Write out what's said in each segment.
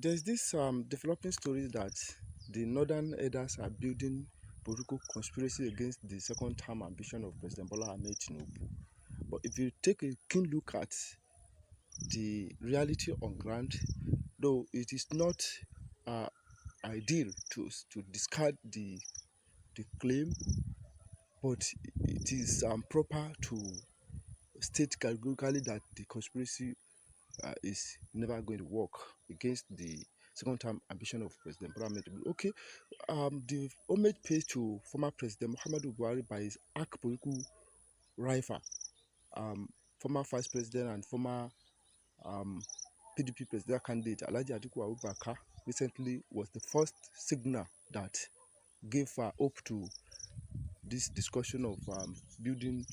There's this developing story that the northern elders are building political conspiracy against the second term ambition of President Bola Ahmed Tinubu. But if you take a keen look at the reality on ground, though it is not uh, ideal to discard the claim, but it is proper to state categorically that the conspiracy is never going to work against the second term ambition of President Bola Ahmed Tinubu. Okay, the homage paid to former President Muhammadu Buhari by his arch political rival, um, former Vice President and former PDP presidential candidate Alhaji Atiku Abubakar recently was the first signal that gave hope to this discussion of building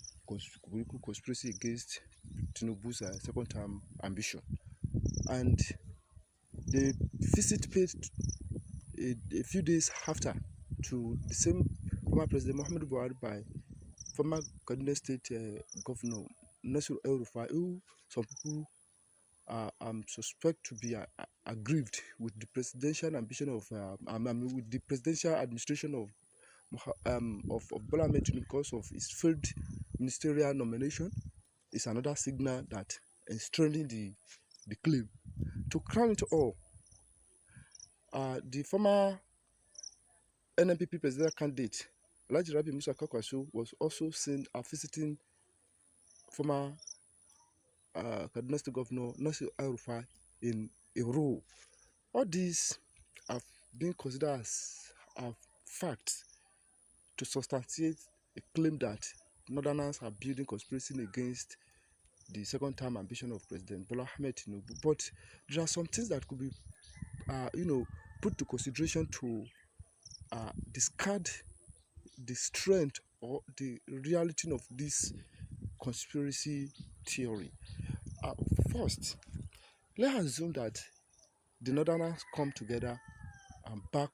political conspiracy against Tinubu's second term ambition. And the visit paid a few days after to the same former President Muhammadu Buhari by former Kaduna State Governor Nasir El-Rufai, who some people suspect to be aggrieved with the presidential ambition of, with the presidential administration of Bola Ahmed Tinubu because of his failed ministerial nomination, is another signal that is strengthening the claim. To crown it all, the former NNPP presidential candidate Alhaji Rabi Musa Kwankwaso was also seen visiting former Kaduna State Governor Nasir El-Rufai in a row. All these have been considered as facts to substantiate a claim that Northerners are building conspiracy against the second term ambition of President Bola Ahmed Tinubu. But there are some things that could be, put to consideration to discard the strength or the reality of this conspiracy theory. First, let's assume that the Northerners come together and back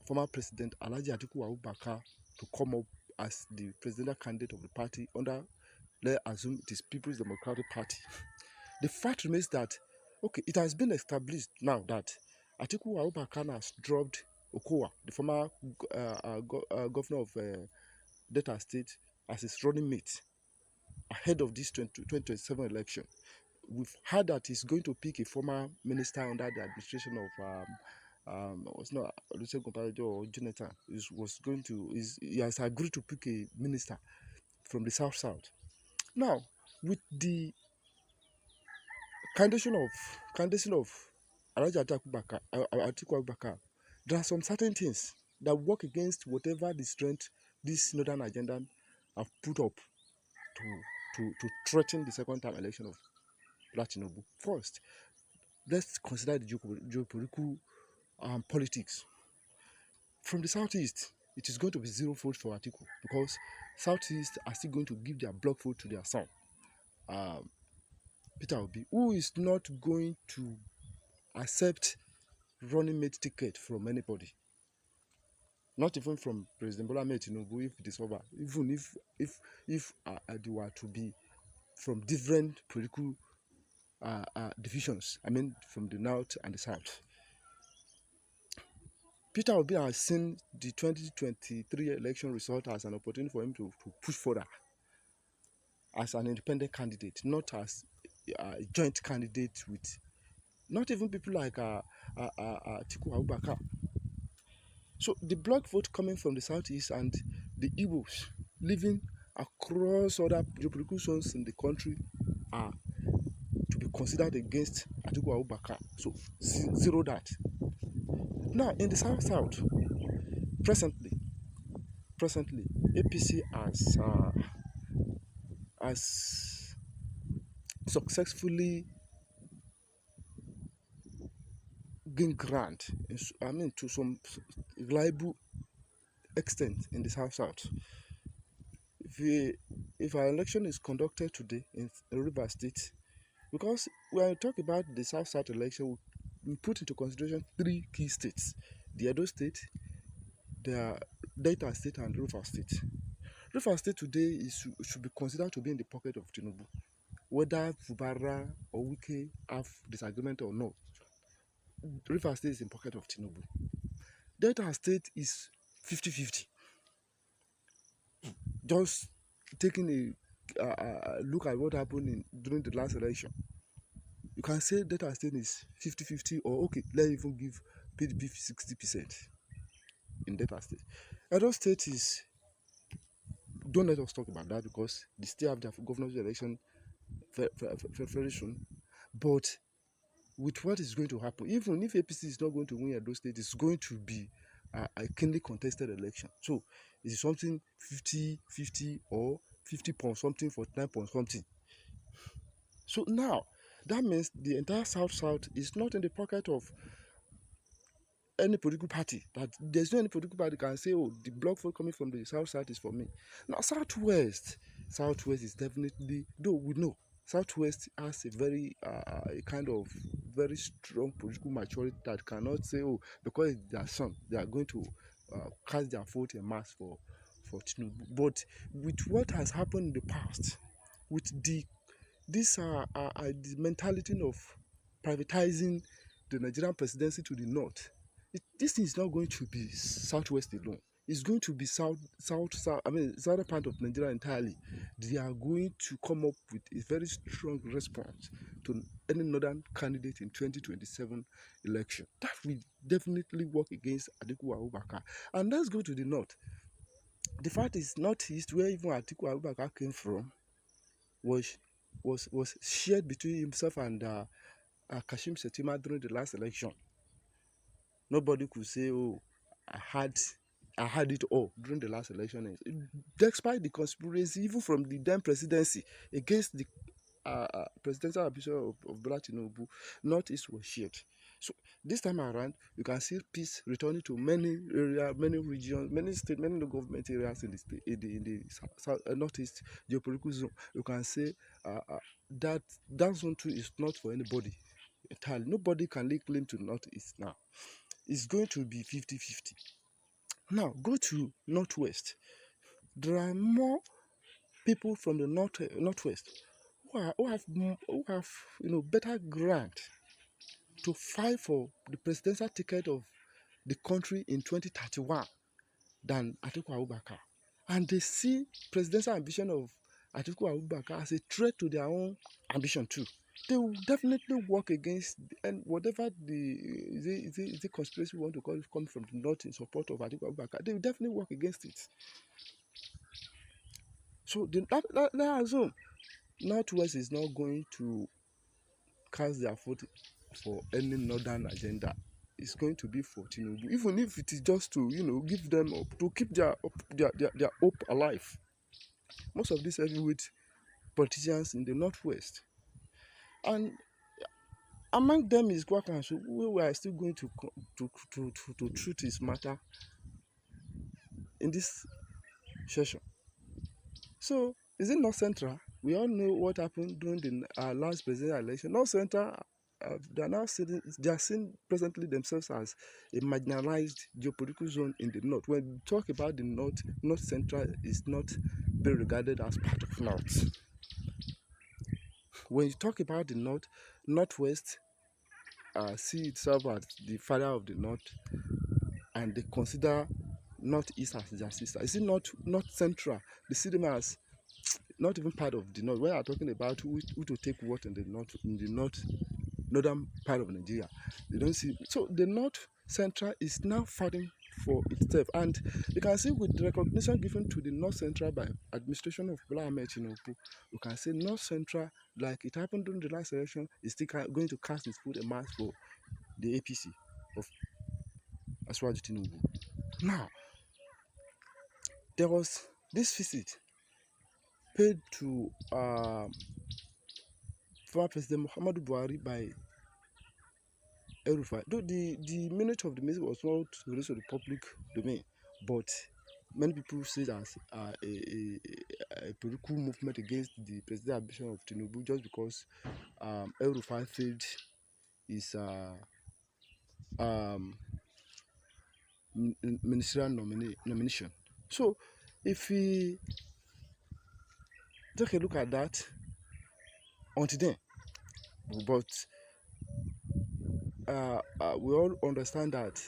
former President Alhaji Atiku Abubakar to come up as the presidential candidate of the party under, let's assume it is People's Democratic Party. The fact remains that, okay, it has been established now that Atiku Abubakar has dropped Okowa, the former governor of Delta State, as his running mate ahead of this 2027 election. We've heard that he's going to pick a former minister under the administration of was not Olusegun Obasanjo or Jonathan. He has agreed to pick a minister from the South. Now, with the candidacy of Alhaji Atiku Abubakar, there are some certain things that work against whatever the strength this northern agenda have put up to threaten the second term election of Bola Tinubu. First, let's consider the geopolitical politics. From the southeast, it is going to be zero vote for Atiku because southeast are still going to give their block vote to their son, Peter Obi, who is not going to accept running mate ticket from anybody, not even from President Bola Ahmed Tinubu if it is over, even if they were to be from different political divisions, I mean from the north and the south. Peter Obi has seen the 2023 election result as an opportunity for him to push further as an independent candidate, not as a joint candidate with not even people like Atiku Abubakar. So the block vote coming from the southeast and the Igbos living across other geopolitical zones in the country are to be considered against Atiku Abubakar. So zero that. Now in the south, presently, APC has successfully gained ground, to some reliable extent in the south. If our election is conducted today in Rivers State, because when we talk about the south election, we put into consideration three key states: the Edo State, the Delta State, and Rivers State. Rivers State today should be considered to be in the pocket of Tinubu, whether Fubara or Wike have disagreement or not. Rivers State is in pocket of Tinubu. Delta State is 50-50. Just taking a look at what happened during the last election, you can say Delta State is 50-50, or okay, let's even give PDP 60% in Delta State. Edo State is, don't let us talk about that because they still have their governor's election very soon. But with what is going to happen, even if APC is not going to win Edo State, it's going to be a keenly contested election. So it's something 50-50 or 50 point something, 49 point something. So now that means the entire South is not in the pocket of any political party. That there's no any political party can say, oh, the block vote coming from the South is for me. Now Southwest is definitely, though we know Southwest has a very a kind of very strong political maturity that cannot say, oh, because it's their son, they are going to cast their vote en mass for Tinubu. But with what has happened in the past, with the mentality of privatizing the Nigerian presidency to the north, this is not going to be Southwest alone. It's going to be southern part of Nigeria entirely. They are going to come up with a very strong response to any northern candidate in 2027 election. That will definitely work against Atiku Abubakar. And let's go to the north. The fact is, northeast, where even Atiku Abubakar came from, was shared between himself and Kashim Shettima during the last election. Nobody could say, oh, I had it all during the last election. Despite the conspiracy, even from the then presidency, against the presidential ambition of Bola Tinubu, Northeast was shared. So this time around, you can see peace returning to many areas, many regions, many states, many government areas in the state, in the Northeast geopolitical zone. You can say that zone 2 is not for anybody entirely. Nobody can lay claim to Northeast now. It's going to be 50-50. Now go to Northwest. There are more people from the Northwest who have better ground to fight for the presidential ticket of the country in 2031 than Atiku Abubakar, and they see presidential ambition of Atiku Abubakar as a threat to their own ambition too. They will definitely work against, and whatever the conspiracy we want to call it coming from the north in support of Atiku Abubakar, they will definitely work against it. So that assume Northwest is not going to cast their vote for any northern agenda. It's going to be for Tinubu, even if it is just to give them up, to keep their hope alive. Most of these heavyweight politicians in the Northwest, and among them is Kwakansu, we are still going to treat this matter in this session. So is it North Central? We all know what happened during the last presidential election. North Central, they are seeing presently themselves as a marginalized geopolitical zone in the north. When we talk about the North Central is not very regarded as part of North. When you talk about the Northwest, see itself as the father of the North, and they consider Northeast as their sister. Is it North Central? They see them as not even part of the North. When we are talking about who to take what in the northern part of Nigeria, they don't see. So the North Central is now fighting for itself, and you can see with the recognition given to the North Central by administration of Bola Ahmed Tinubu, you can say North Central, like it happened during the last election, is still going to cast its foot en masse for the APC of Asiwaju Tinubu. Now, there was this visit paid to former President Muhammadu Buhari by El-Rufai. Though the minute of the meeting was not released to the public domain, but many people see it as a political movement against the presidential ambition of Tinubu, just because El-Rufai failed his ministerial nomination. So if we take a look at that, until then, but we all understand that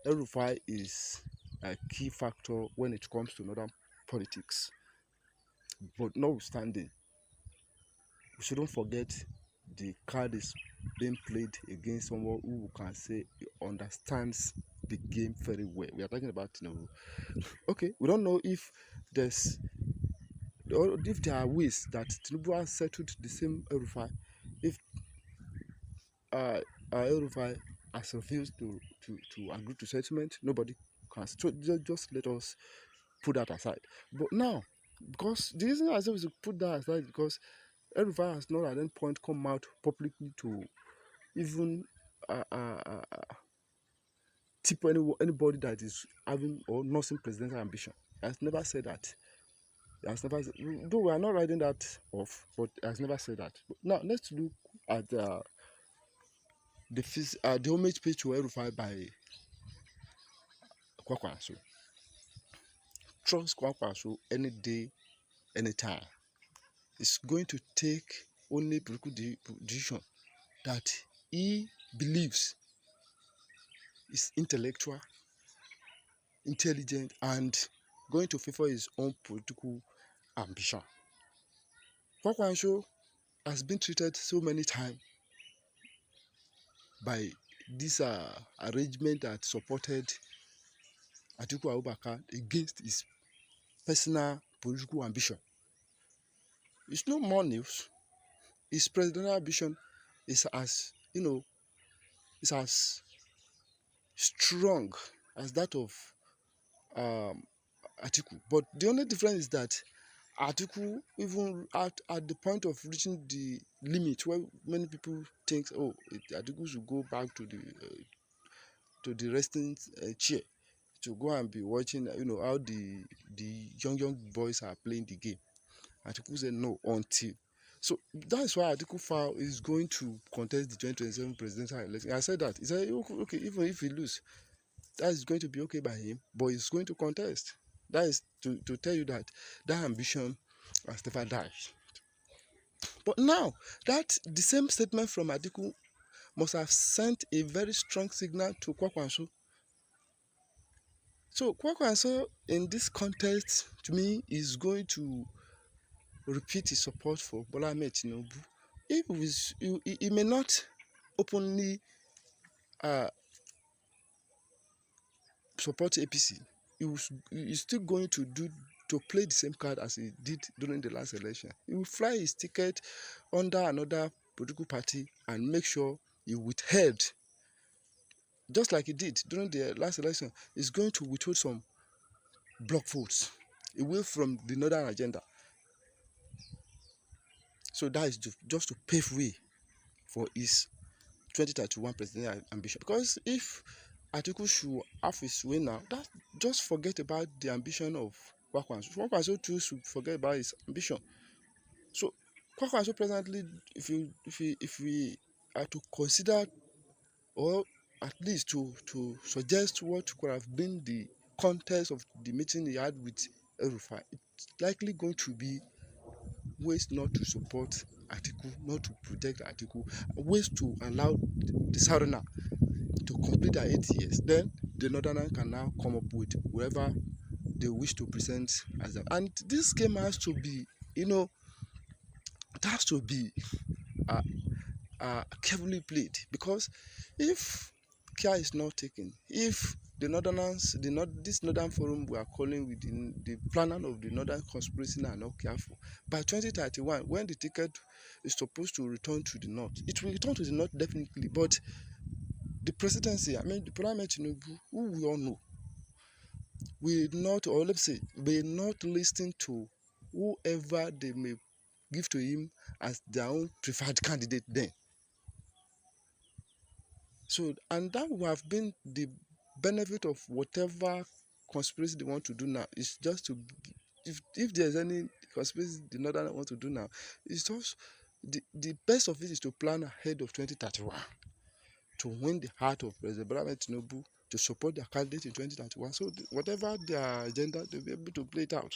El-Rufai is a key factor when it comes to northern politics. But notwithstanding, we shouldn't forget the card is being played against someone who can say he understands the game very well. We are talking about Tinubu. Okay, we don't know if there's or if there are ways that Tinubu has settled the same El-Rufai. If El-Rufai has refused to agree to settlement, nobody can. So just let us put that aside. But now, because the reason I said we should put that aside because El-Rufai has not at any point come out publicly to even tip anybody that is having or nursing presidential ambition. He has never said that. He has never said, though we are not writing that off, but he has never said that. But now let's look at the homage page to El-Rufai by Kwakwanso. Trust Kwakwanso any day, anytime. It's going to take only political decision that he believes is intellectual, intelligent, and going to favor his own political ambition. Kwakwanso has been treated so many times by this arrangement that supported Atiku Abubakar against his personal political ambition. It's no more news. His presidential ambition is as is as strong as that of Atiku. But the only difference is that Atiku, even at the point of reaching the limit where many people think, oh, Atiku should go back to the resting chair to go and be watching, how the young boys are playing the game. Atiku said no until. So that's why Atiku File is going to contest the 2027 presidential election. I said that. He said, okay, even if he lose, that is going to be okay by him, but he's going to contest. That is to tell you that ambition has never died. But now, the same statement from Atiku must have sent a very strong signal to Kwakwanso. So Kwakwanso, in this context, to me, is going to repeat his support for Bola Ahmed Tinubu. He may not openly support APC. He's still going to play the same card as he did during the last election. He will fly his ticket under another political party and make sure he withheld, just like he did during the last election. He's going to withhold some block votes away from the northern agenda. So that is just to pave way for his 2031 presidential ambition. Because if Atiku should have his way now, just forget about the ambition of Kwakwanso. Kwakwanso too should forget about his ambition. So Kwakwanso presently, if we are to consider, or at least to suggest what could have been the context of the meeting he had with El-Rufai, it's likely going to be ways not to support Atiku, not to protect Atiku, ways to allow the Southerner to complete their 8 years. Then the Northerner can now come up with whatever they wish to present as them. And this game has to be, it has to be carefully played, because if care is not taken, if the Northerners, this Northern Forum we are calling within the planner of the Northern Conspiracy are not careful, by 2031, when the ticket is supposed to return to the North, it will return to the North definitely, but the presidency, the Bola Ahmed Tinubu, who we all know, will not, or let's say, will not listen to whoever they may give to him as their own preferred candidate then. So, and that would have been the benefit of whatever conspiracy they want to do now. It's just to, if there's any conspiracy the Northern want to do now, it's just the best of it is to plan ahead of 2031 to win the heart of President Bola Ahmed Tinubu, to support their candidate in 2031. So whatever their agenda, they'll be able to play it out.